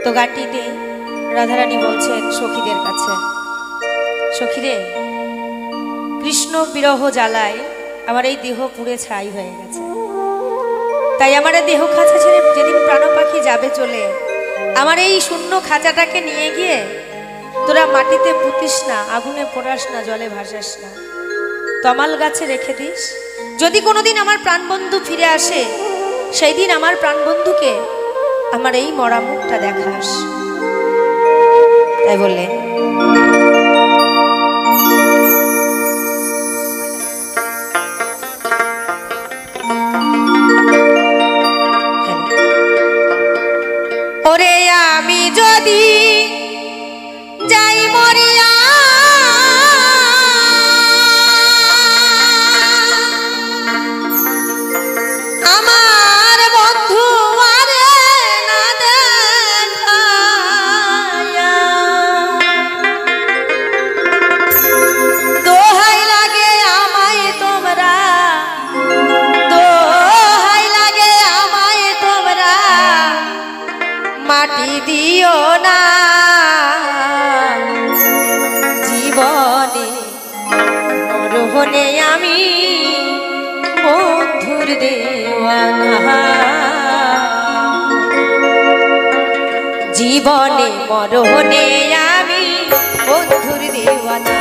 তো গানটিতে রাধারানী বলছেন সখীদের কাছে, সখীরে কৃষ্ণ বিরহ জ্বালায় আমার এই দেহ পুড়ে ছাই হয়ে গেছে, তাই আমার এই দেহ খাঁচা ছেড়ে যেদিন প্রাণ পাখি যাবে চলে, আমার এই শূন্য খাঁচাটাকে নিয়ে গিয়ে তোরা মাটিতে পুঁতিস না, আগুনে পোড়াস না, জলে ভাসাস না, তমাল গাছে রেখে দিস। যদি কোনোদিন আমার প্রাণবন্ধু ফিরে আসে, সেই দিন আমার প্রাণবন্ধুকে আমার এই মরা মুখটা দেখাস। তাই বললেন ওরে আমি যদি যাই মরিয়া আমার বন্ধু আরে না দেখায়া, দোহাই লাগে আমায় তোমরা, দোহাই লাগে আমায় তোমরা মাটি দিও না, জীবনে মরহনে আমি বন্ধুর দেওয়ানা, জীবনে মরহনে আমি বন্ধুর দেওয়ানা।